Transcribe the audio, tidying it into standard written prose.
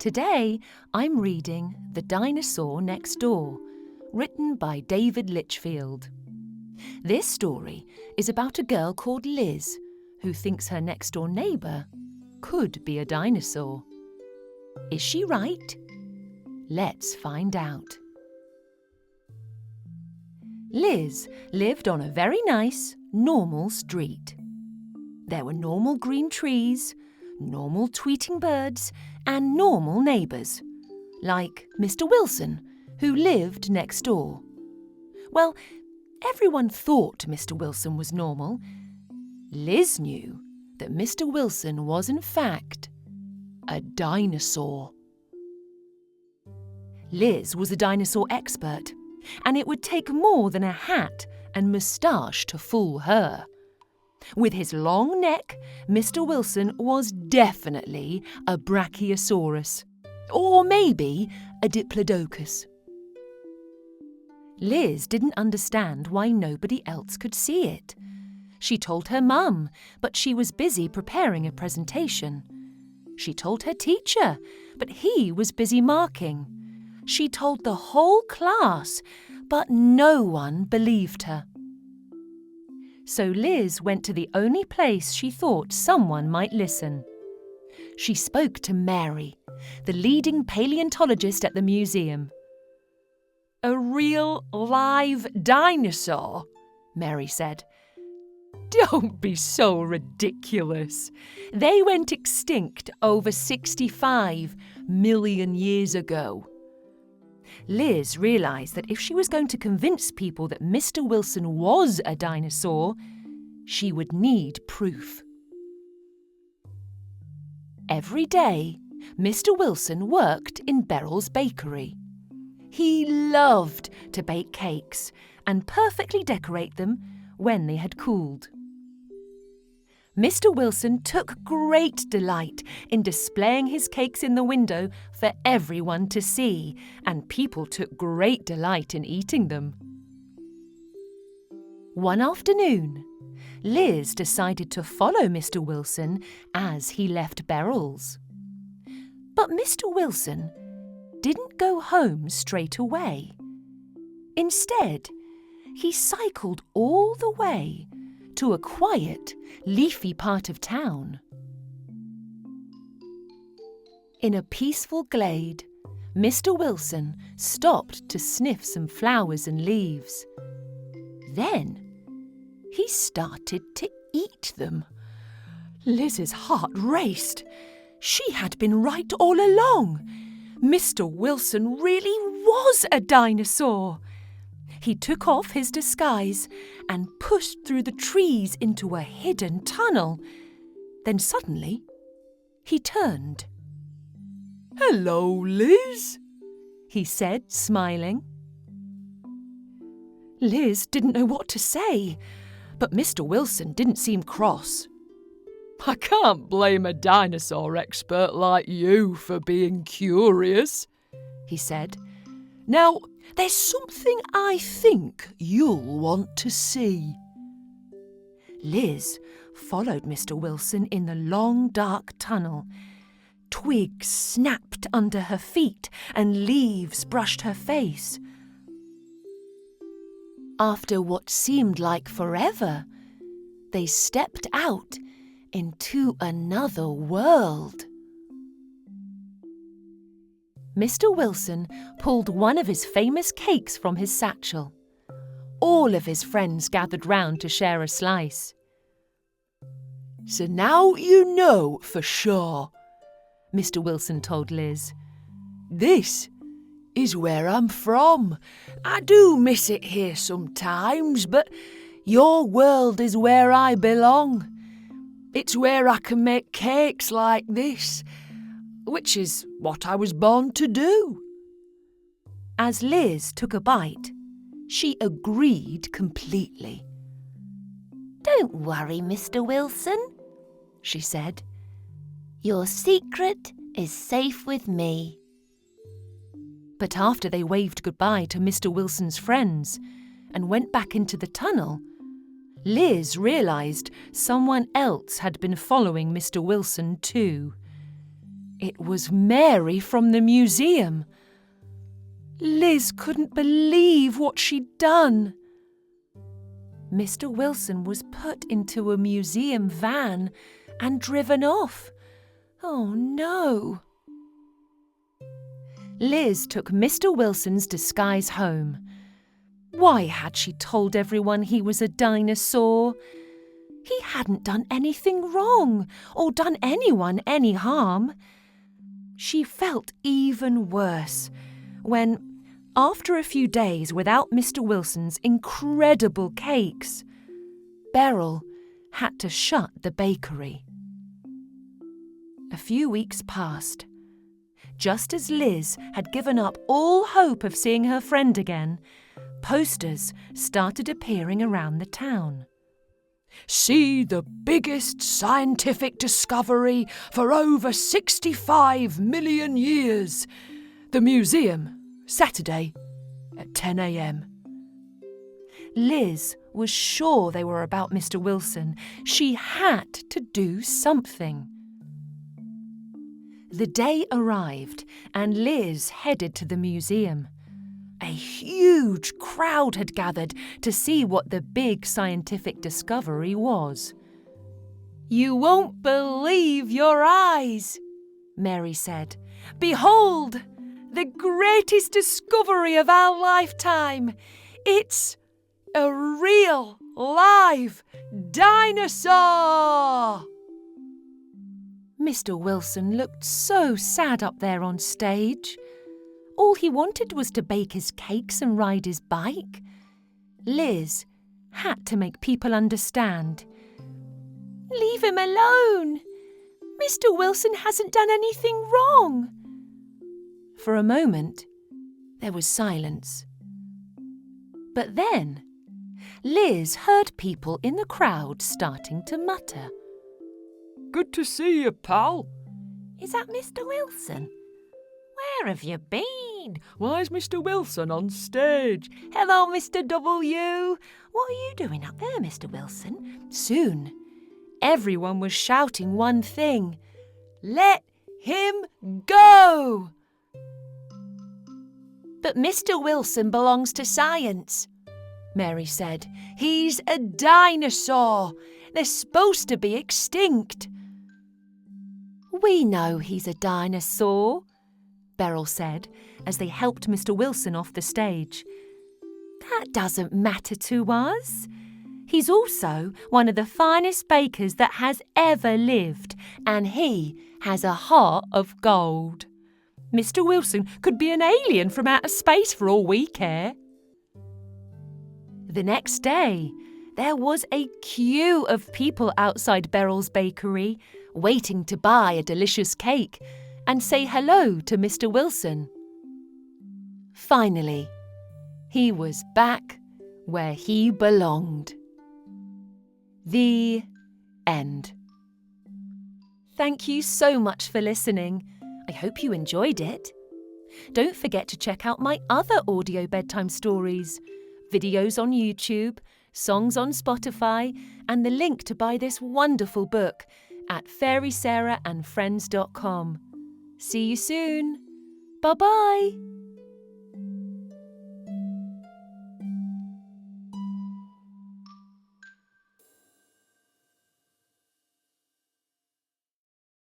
Today, I'm reading The Dinosaur Next Door, written by David Litchfield. This story is about a girl called Liz who thinks her next-door neighbour could be a dinosaur. Is she right? Let's find out. Liz lived on a very nice, normal street. There were normal green trees, normal tweeting birds, and normal neighbours, like Mr. Wilson, who lived next door. Well, everyone thought Mr. Wilson was normal. Liz knew that Mr. Wilson was, in fact, a dinosaur. Liz was a dinosaur expert, and it would take more than a hat and moustache to fool her. With his long neck, Mr. Wilson was definitely a brachiosaurus, or maybe a diplodocus. Liz didn't understand why nobody else could see it. She told her mum, but she was busy preparing a presentation. She told her teacher, but he was busy marking. She told the whole class, but no one believed her. So Liz went to the only place she thought someone might listen. She spoke to Mary, the leading paleontologist at the museum. "A real live dinosaur?" Mary said. "Don't be so ridiculous. They went extinct over 65 million years ago." Liz realised that if she was going to convince people that Mr. Wilson was a dinosaur, she would need proof. Every day, Mr. Wilson worked in Beryl's bakery. He loved to bake cakes and perfectly decorate them when they had cooled. Mr. Wilson took great delight in displaying his cakes in the window for everyone to see, and people took great delight in eating them. One afternoon, Liz decided to follow Mr. Wilson as he left Beryl's. But Mr. Wilson didn't go home straight away. Instead, he cycled all the way to a quiet, leafy part of town. In a peaceful glade, Mr. Wilson stopped to sniff some flowers and leaves. Then he started to eat them. Liz's heart raced. She had been right all along. Mr. Wilson really was a dinosaur. He took off his disguise and pushed through the trees into a hidden tunnel. Then suddenly, he turned. "Hello, Liz," he said, smiling. Liz didn't know what to say, but Mr. Wilson didn't seem cross. "I can't blame a dinosaur expert like you for being curious," he said. "Now, there's something I think you'll want to see." Liz followed Mr. Wilson in the long, dark tunnel. Twigs snapped under her feet and leaves brushed her face. After what seemed like forever, they stepped out into another world. Mr. Wilson pulled one of his famous cakes from his satchel. All of his friends gathered round to share a slice. "So now you know for sure," Mr. Wilson told Liz. "This is where I'm from. I do miss it here sometimes, but your world is where I belong. It's where I can make cakes like this, which is what I was born to do." As Liz took a bite, she agreed completely. "Don't worry, Mr. Wilson," she said. "Your secret is safe with me." But after they waved goodbye to Mr. Wilson's friends and went back into the tunnel, Liz realised someone else had been following Mr. Wilson too. It was Mary from the museum. Liz couldn't believe what she'd done. Mr. Wilson was put into a museum van and driven off. Oh no! Liz took Mr. Wilson's disguise home. Why had she told everyone he was a dinosaur? He hadn't done anything wrong or done anyone any harm. She felt even worse when, after a few days without Mr. Wilson's incredible cakes, Beryl had to shut the bakery. A few weeks passed. Just as Liz had given up all hope of seeing her friend again, posters started appearing around the town. See the biggest scientific discovery for over 65 million years. The museum, Saturday at 10 a.m. Liz was sure they were about Mr. Wilson. She had to do something. The day arrived and Liz headed to the museum. A huge crowd had gathered to see what the big scientific discovery was. "You won't believe your eyes," Mary said. "Behold, the greatest discovery of our lifetime. It's a real, live dinosaur!" Mr. Wilson looked so sad up there on stage. All he wanted was to bake his cakes and ride his bike. Liz had to make people understand. "Leave him alone. Mr. Wilson hasn't done anything wrong." For a moment, there was silence. But then, Liz heard people in the crowd starting to mutter. "Good to see you, pal." "Is that Mr. Wilson? Where have you been? Why is Mr. Wilson on stage?" Hello, Mr. W. What are you doing up there, Mr. Wilson?" Soon, everyone was shouting one thing. "Let him go!" "But Mr. Wilson belongs to science," Mary said. "He's a dinosaur. They're supposed to be extinct." "We know he's a dinosaur," Beryl said as they helped Mr. Wilson off the stage. "That doesn't matter to us. He's also one of the finest bakers that has ever lived, and he has a heart of gold. Mr. Wilson could be an alien from outer space for all we care." The next day, there was a queue of people outside Beryl's bakery, waiting to buy a delicious cake and say hello to Mr. Wilson. Finally, he was back where he belonged. The end. Thank you so much for listening. I hope you enjoyed it. Don't forget to check out my other audio bedtime stories, videos on YouTube, songs on Spotify, and the link to buy this wonderful book at fairysarahandfriends.com. See you soon. Bye-bye.